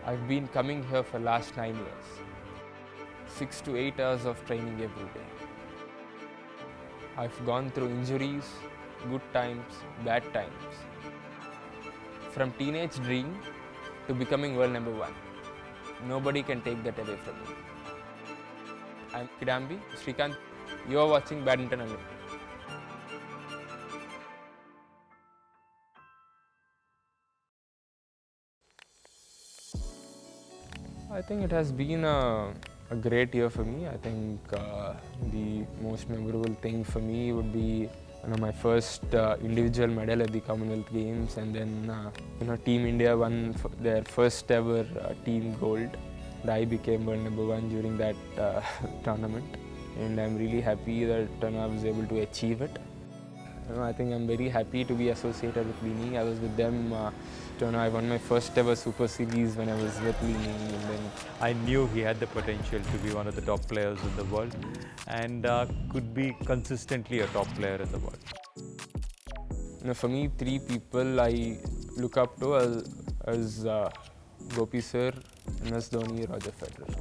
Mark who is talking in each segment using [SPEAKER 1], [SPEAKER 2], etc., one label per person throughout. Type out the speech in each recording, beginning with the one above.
[SPEAKER 1] I've been coming here for last 9 years. 6 to 8 hours of training every day. I've gone through injuries, good times, bad times. From teenage dream to becoming world number one. Nobody can take that away from me. I'm Kidambi Srikanth. You are watching Badminton Unlimited. I think it has been a great year for me. I think the most memorable thing for me would be my first individual medal at the Commonwealth Games, and then Team India won their first ever team gold. And I became world number one during that tournament, and I'm really happy that I was able to achieve it. I think I'm very happy to be associated with Leaning. I was with them. I won my first ever Super Series when I was with Leaning, and then
[SPEAKER 2] I knew he had the potential to be one of the top players in the world and could be consistently a top player in the world.
[SPEAKER 1] For me, three people I look up to as Gopi sir, MS Dhoni, Roger Federer.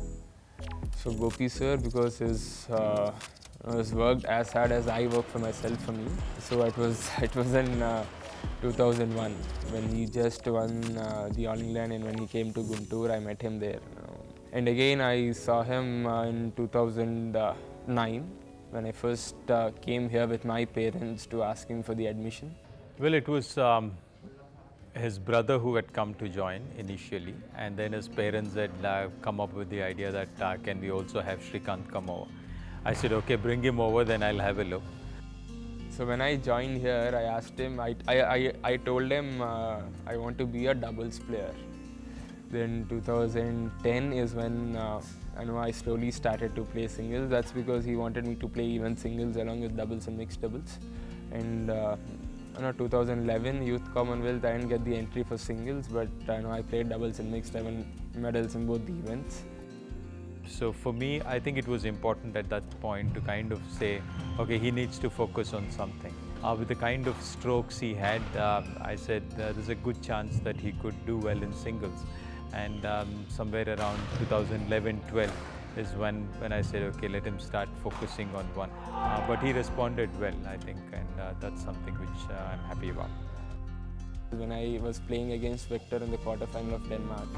[SPEAKER 1] So Gopi sir, because his worked as hard as I work for myself for me. So it was in 2001 when he just won the All England, and when he came to Guntur, I met him there. And again, I saw him in 2009 when I first came here with my parents to ask him for the admission.
[SPEAKER 2] Well, it was his brother who had come to join initially, and then his parents had come up with the idea that can we also have Srikanth come over. I said, okay, bring him over, then I'll have a look.
[SPEAKER 1] So when I joined here, I asked him, I told him I want to be a doubles player. Then 2010 is when I slowly started to play singles. That's because he wanted me to play even singles along with doubles and mixed doubles. And 2011 Youth Commonwealth, I didn't get the entry for singles, but I played doubles and mixed. I won medals in both the events.
[SPEAKER 2] So for me, I think it was important at that point to kind of say, okay, he needs to focus on something. With the kind of strokes he had, I said there's a good chance that he could do well in singles. And somewhere around 2011-12 is when I said, okay, let him start focusing on one. But he responded well, I think, and that's something which I'm happy about.
[SPEAKER 1] When I was playing against Victor in the quarterfinal of Denmark,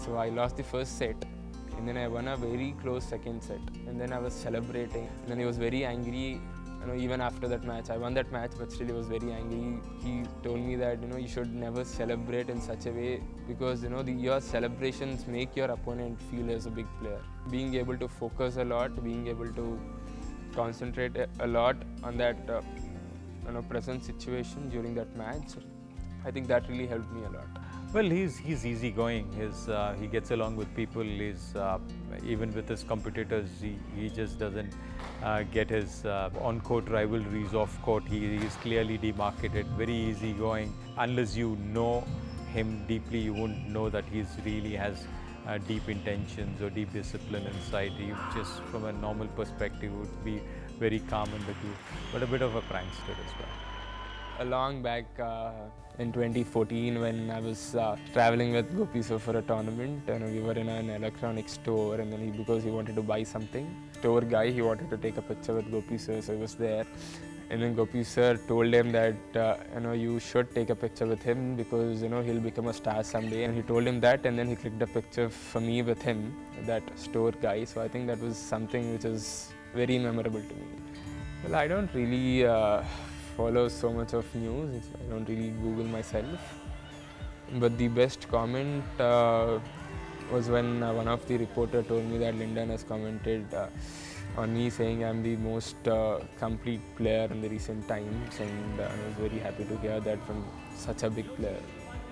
[SPEAKER 1] so I lost the first set, and then I won a very close second set, and then I was celebrating, and then he was very angry. Even after that match, I won that match, but still he was very angry. He told me that you should never celebrate in such a way, because your celebrations make your opponent feel as a big player. Being able to focus a lot, being able to concentrate a lot on that present situation during that match, I think that really helped me a lot.
[SPEAKER 2] Well, he's easygoing. He gets along with people. Even with his competitors, he just doesn't get his on-court rivalries off-court. He is clearly demarcated, very easygoing. Unless you know him deeply, you won't know that he really has deep intentions or deep discipline inside. He just, from a normal perspective, would be very calm and cool, but a bit of a prankster as well.
[SPEAKER 1] Long back in 2014, when I was traveling with Gopi sir for a tournament, we were in an electronics store, and then because he wanted to buy something, store guy, he wanted to take a picture with Gopi sir, so he was there. And then Gopi sir told him that you should take a picture with him because he'll become a star someday. And he told him that, and then he clicked a picture for me with him, that store guy. So I think that was something which is very memorable to me. Well, I don't really follow so much of news. I don't really Google myself. But the best comment was when one of the reporter told me that Lyndon has commented on me saying I'm the most complete player in the recent times, and I was very happy to hear that from such a big player.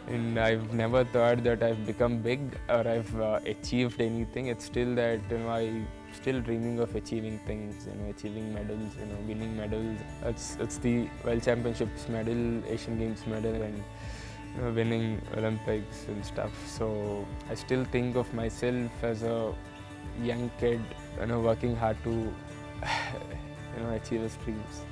[SPEAKER 1] And I've never thought that I've become big or I've achieved anything. It's still that I still dreaming of achieving things, achieving medals, winning medals. It's the World Championships medal, Asian Games medal, and winning Olympics and stuff. So I still think of myself as a young kid, working hard to achieve his dreams.